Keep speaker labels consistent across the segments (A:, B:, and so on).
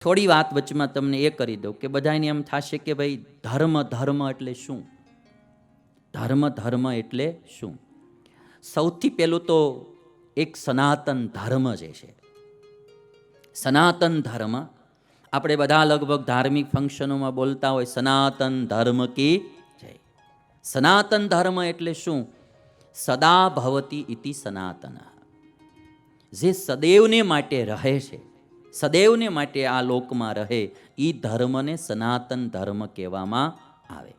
A: થોડી વાત વચમાં તમને એ કરી દઉં કે બધાને એમ થશે કે ભાઈ ધર્મ ધર્મ એટલે શું? ધર્મ ધર્મ એટલે શું? સૌથી પહેલું તો એક સનાતન ધર્મ જે છે, સનાતન ધર્મ આપણે બધા લગભગ ધાર્મિક ફંક્શનોમાં બોલતા હોય, સનાતન ધર્મ કી જય. સનાતન ધર્મ એટલે શું? સદા ભવતી ઇતિ સનાતન, જે સદૈવને માટે રહે છે, સદૈવને માટે આ લોકમાં રહે, એ ધર્મને સનાતન ધર્મ કહેવામાં આવે.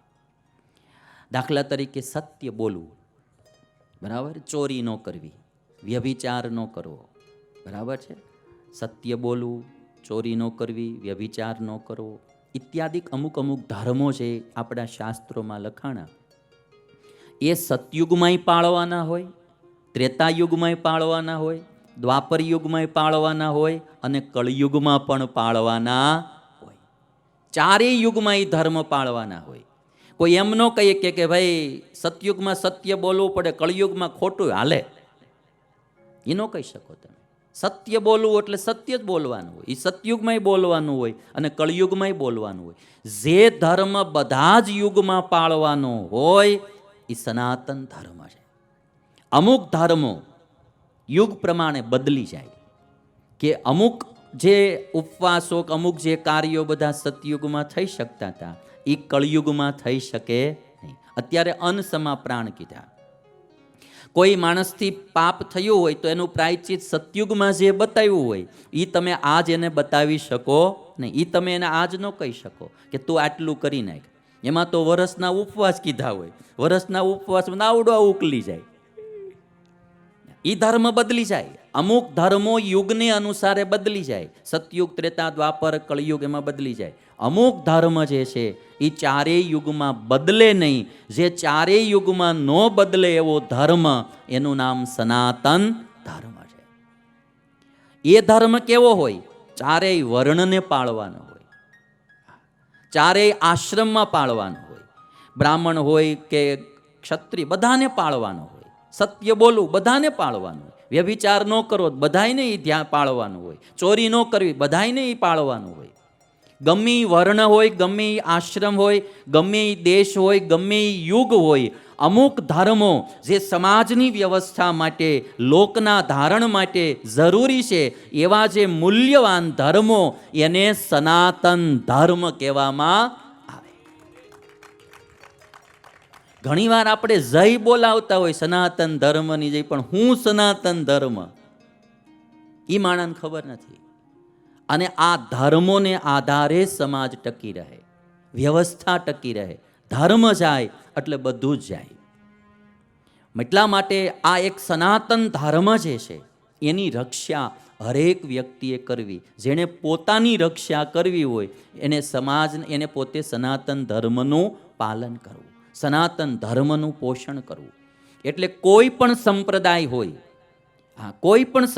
A: દાખલા તરીકે સત્ય બોલવું, બરાબર, ચોરી ન કરવી, વ્યભિચાર ન કરવો, બરાબર છે, સત્ય બોલવું, ચોરી ન કરવી, વ્યભિચાર ન કરવો ઇત્યાદિક અમુક અમુક ધર્મો છે આપણા શાસ્ત્રોમાં લખાણા. એ સતયુગમાંય પાળવાના હોય, ત્રેતાયુગમાંય પાળવાના હોય, દ્વાપર યુગમાંય પાળવાના હોય અને કળયુગમાં પણ પાળવાના હોય. ચારેય યુગમાં એ ધર્મ પાળવાના હોય. કોઈ એમ ન કહીએ કે ભાઈ સતયુગમાં સત્ય બોલવું પડે, કળયુગમાં ખોટું હાલે, એ ન કહી શકો તમે. સત્ય બોલવું એટલે સત્ય જ બોલવાનું હોય, એ સતયુગમાંય બોલવાનું હોય અને કળયુગમાંય બોલવાનું હોય. જે ધર્મ બધા જ યુગમાં પાળવાનો હોય એ સનાતન ધર્મ છે. અમુક ધર્મો યુગ પ્રમાણે બદલી જાય, કે અમુક જે ઉપવાસો, અમુક જે કાર્યો બધા સતયુગમાં થઈ શકતા હતા એ કળયુગમાં થઈ શકે નહીં. અત્યારે અનસમા પ્રાણ કીધા. કોઈ માણસથી પાપ થયું હોય તો એનું પ્રાયશ્ચિત સતયુગમાં જે બતાવ્યું હોય એ તમે આજ એને બતાવી શકો નહીં. એ તમે એને આજ ન કહી શકો કે તું આટલું કરી નાખ. એમાં તો વરસના ઉપવાસ કીધા હોય, વરસના ઉપવાસમાં આવડો ઉકલી જાય. એ ધર્મ બદલી જાય. અમુક ધર્મો યુગને અનુસારે બદલી જાય. સતયુગ, ત્રેતા, દ્વાપર, કળયુગ એમાં બદલી જાય. અમુક ધર્મ જે છે એ ચારેય યુગમાં બદલે નહીં. જે ચારેય યુગમાં ન બદલે એવો ધર્મ, એનું નામ સનાતન ધર્મ છે. એ ધર્મ કેવો હોય? ચારેય વર્ણને પાળવાનો હોય, ચારેય આશ્રમમાં પાળવાનો હોય, બ્રાહ્મણ હોય કે ક્ષત્રિય બધાને પાળવાનો હોય. સત્ય બોલવું બધાને પાળવાનું હોય, વ્યભિચાર ન કરવો બધાને એ ધ્યાન પાળવાનું હોય, ચોરી ન કરવી બધાને એ પાળવાનું હોય. ગમે એ વર્ણ હોય, ગમે એ આશ્રમ હોય, ગમે એ દેશ હોય, ગમે એ યુગ હોય, અમુક ધર્મો જે સમાજની વ્યવસ્થા માટે, લોકના ધારણ માટે જરૂરી છે, એવા જે મૂલ્યવાન ધર્મો, એને સનાતન ધર્મ કહેવામાં આવે. ઘણીવાર આપણે જય બોલાવતા હોય સનાતન ધર્મની જય, પણ હું સનાતન ધર્મ એ માણસને ખબર નથી. અને આ ધર્મોને આધારે સમાજ ટકી રહે, વ્યવસ્થા ટકી રહે. ધર્મ જાય એટલે બધું જ જાય. એટલા માટે આ એક સનાતન ધર્મ જે છે એની રક્ષા હરેક વ્યક્તિએ કરવી. જેણે પોતાની રક્ષા કરવી હોય એને સમાજ, એને પોતે સનાતન ધર્મનું પાલન કરવું, સનાતન ધર્મનું પોષણ કરવું. એટલે કોઈ પણ સંપ્રદાય હોય, હા, કોઈ પણ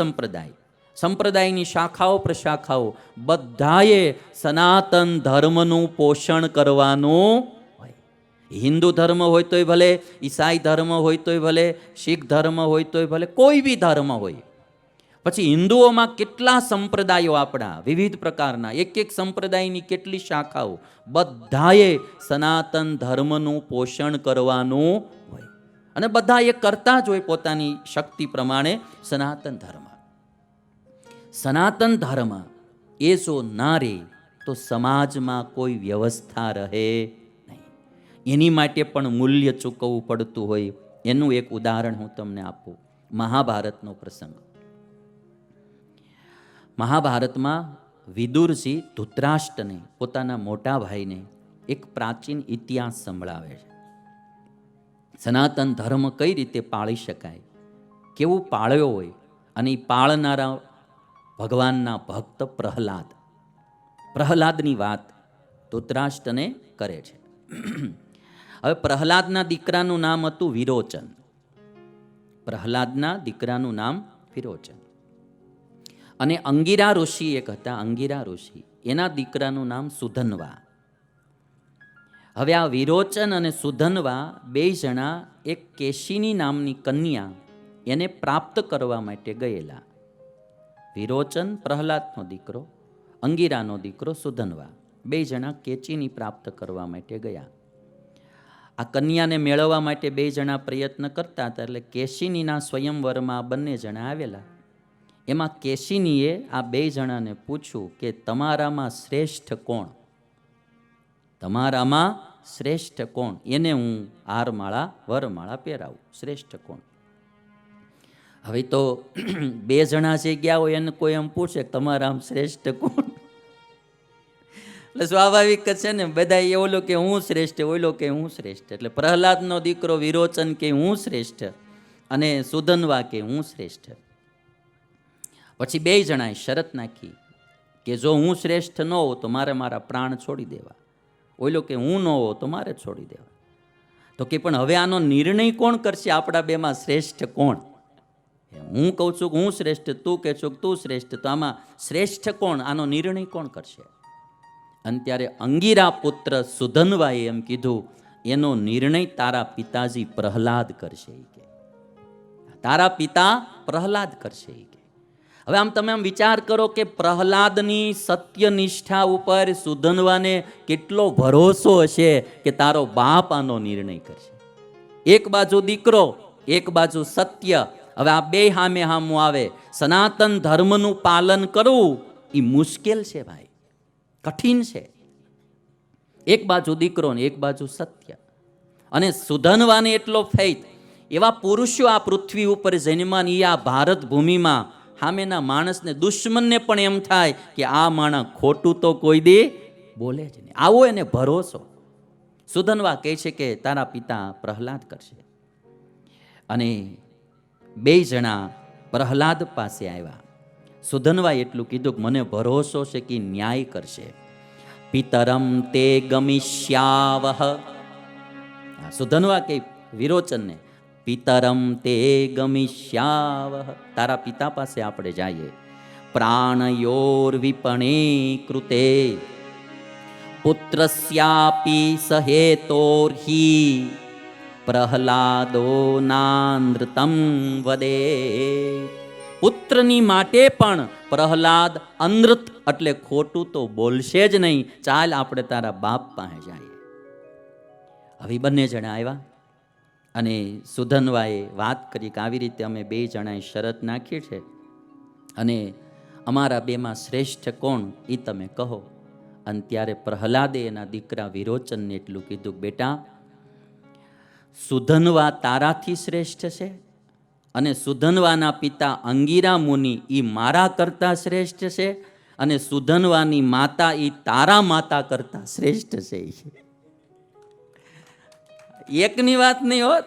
A: સંપ્રદાયની શાખાઓ પ્રશાખાઓ બધાએ સનાતન ધર્મનું પોષણ કરવાનું હોય. હિન્દુ ધર્મ હોય તોય ભલે, ઈસાઈ ધર્મ હોય તોય ભલે, શીખ ધર્મ હોય તોય ભલે, કોઈ બી ધર્મ હોય. પછી હિન્દુઓમાં કેટલા સંપ્રદાયો આપણા વિવિધ પ્રકારના, એક એક સંપ્રદાયની કેટલી શાખાઓ, બધાએ સનાતન ધર્મનું પોષણ કરવાનું હોય. અને બધા એ કરતા જ હોય પોતાની શક્તિ પ્રમાણે સનાતન ધર્મ. સનાતન ધર્મ એ જો ના રહે તો સમાજમાં કોઈ વ્યવસ્થા રહે નહીં. એની માટે પણ મૂલ્ય ચૂકવવું પડતું હોય. એનું એક ઉદાહરણ હું તમને આપું. મહાભારતનો પ્રસંગ. મહાભારતમાં વિદુરજી ધૃતરાષ્ટ્રને, પોતાના મોટા ભાઈને, એક પ્રાચીન ઇતિહાસ સંભળાવે છે. સનાતન ધર્મ કઈ રીતે પાળી શકાય, કેવું પાળ્યો હોય. અને એ પાળનારા ભગવાનના ભક્ત પ્રહલાદની વાત ધૃતરાષ્ટ્રને કરે છે. હવે પ્રહલાદના દીકરાનું નામ હતું વિરોચન. પ્રહલાદના દીકરાનું નામ વિરોચન. અને અંગિરા ઋષિ એક હતા, અંગિરા ઋષિ, એના દીકરાનું નામ સુધન્વા. હવે આ વિરોચન અને સુધન્વા બે જણા એક કેશિની નામની કન્યા એને પ્રાપ્ત કરવા માટે ગયેલા. વિરોચન પ્રહલાદનો દીકરો અંગીરાનો દીકરો સુધન્વા, બે જણા કેચીની પ્રાપ્ત કરવા માટે ગયા. આ કન્યાને મેળવવા માટે બે જણા પ્રયત્ન કરતા હતા, એટલે કેશિનીના સ્વયંવરમાં આ બંને જણા આવેલા. એમાં કેશિનીએ આ બે જણાને પૂછ્યું કે તમારામાં શ્રેષ્ઠ કોણ? તમારામાં શ્રેષ્ઠ કોણ? એને હું હારમાળા વરમાળા પહેરાવું, શ્રેષ્ઠ કોણ? હવે તો બે જણા જે ગયા હોય એને કોઈ એમ પૂછે તમારા આમ શ્રેષ્ઠ કોણ? એટલે સ્વાભાવિક છે ને, બધા એ ઓલો કે હું શ્રેષ્ઠ, ઓલો કે હું શ્રેષ્ઠ. એટલે પ્રહલાદનો દીકરો વિરોચન કે હું શ્રેષ્ઠ, અને સુધન્વા કે હું શ્રેષ્ઠ. પછી બે જણાએ શરત નાખી કે જો હું શ્રેષ્ઠ ન હોઉં તો મારે મારા પ્રાણ છોડી દેવા, ઓલો કે હું ન હોઉં તો મારે છોડી દેવા. તો કે પણ હવે આનો નિર્ણય કોણ કરશે? આપણા બેમાં શ્રેષ્ઠ કોણ? હું કહું છું કે હું શ્રેષ્ઠ, તું કહે છું કે તું શ્રેષ્ઠ, તો આમાં શ્રેષ્ઠ કોણ? આનો નિર્ણય કોણ કરશે? અને ત્યારે અંગીરા પુત્ર સુધન્વાએ એમ કીધું, એનો નિર્ણય તારા પિતાજી પ્રહલાદ કરશે. કે તારા પિતા પ્રહલાદ કરશે. કે હવે આમ તમે આમ વિચાર કરો કે પ્રહલાદની સત્યનિષ્ઠા ઉપર સુધન્વાને કેટલો ભરોસો હશે કે તારો બાપ આનો નિર્ણય કરશે. એક બાજુ દીકરો, એક બાજુ સત્ય. હવે આ બે હામે હામું આવે. સનાતન ધર્મનું પાલન કરવું એ મુશ્કેલ છે ભાઈ, કઠિન છે. એક બાજુ દીકરો ને એક બાજુ સત્ય. અને સુધન્વાને એટલો ફેથ, એવા પુરુષો આ પૃથ્વી ઉપર જન્માની આ ભારત ભૂમિમાં સામેના માણસને, દુશ્મનને પણ એમ થાય કે આ માણસ ખોટું તો કોઈ દે બોલે જ નહીં. આવો એને ભરોસો. સુધન્વા કહે છે કે તારા પિતા પ્રહલાદ કરશે. અને બે જણા પ્રહલાદ પાસે આવ્યા. સુધન્વાએ એટલું કીધું કે મને ભરોસો છે કે ન્યાય કરશે. પિતરમ તે ગમિષ્યાવહ. સુધન્વા કે વિરોચનને, પિતરમ તે ગમિષ્યાવહ, તારા પિતા પાસે આપણે જઈએ. પ્રાણયોર વિપણે કૃતે પુત્રસ્યાપી સહેતોર્હિ પ્રહલાદો નાનૃતમ વદે. પુત્રની માટે પણ પ્રહલાદ અનૃત એટલે ખોટું તો બોલશે જ નહીં. ચાલ આપણે તારા બાપ પાસે જઈએ. હવે બંને જણા આવ્યા અને સુધન્વાએ વાત કરી કે આવી રીતે અમે બે જણાએ શરત નાખી છે અને અમારા બેમાં શ્રેષ્ઠ કોણ એ તમે કહો. અને ત્યારે પ્રહલાદે એના દીકરા વિરોચનને એટલું કીધું, બેટા સુધન્વા તારાથી શ્રેષ્ઠ છે અને સુધન્વાના પિતા અંગીરા મુનિ એ મારા કરતા શ્રેષ્ઠ છે અને સુધન્વાની માતા એ તારા માતા કરતા શ્રેષ્ઠ છે. એકની વાત નહીં હોત,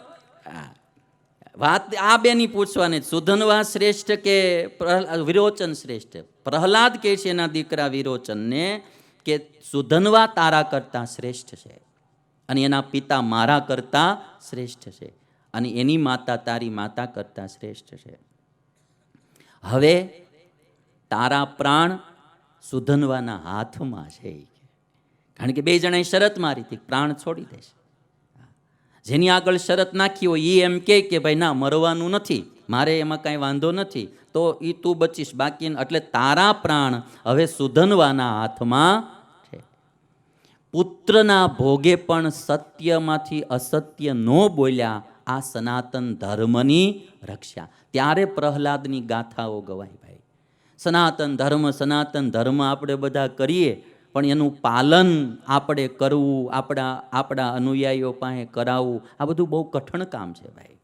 A: વાત આ બેની પૂછવાની. સુધન્વા શ્રેષ્ઠ કે વિરોચન શ્રેષ્ઠ? પ્રહલાદ કહે છે એના દીકરા વિરોચનને કે સુધન્વા તારા કરતા શ્રેષ્ઠ છે અને એના પિતા મારા કરતા શ્રેષ્ઠ છે અને એની માતા તારી માતા કરતા શ્રેષ્ઠ છે. હવે તારા પ્રાણ સુધન્વાના હાથમાં છે. કારણ કે બે જણાએ શરત મારી હતી, પ્રાણ છોડી દેશે. જેની આગળ શરત નાખી હોય એ એમ કે ભાઈ ના, મરવાનું નથી, મારે એમાં કાંઈ વાંધો નથી, તો એ તું બચીશ, બાકી એટલે તારા પ્રાણ હવે સુધન્વાના હાથમાં છે. પુત્રના ભોગે પણ સત્યમાંથી અસત્ય ન બોલ્યા, આ સનાતન ધર્મની રક્ષા. ત્યારે પ્રહલાદની ગાથાઓ ગવાય ભાઈ. સનાતન ધર્મ આપણે બધા કરીએ, પણ એનું પાલન આપણે કરવું, આપણા અનુયાયીઓ પાસે કરાવવું, આ બધું બહુ કઠણ કામ છે ભાઈ.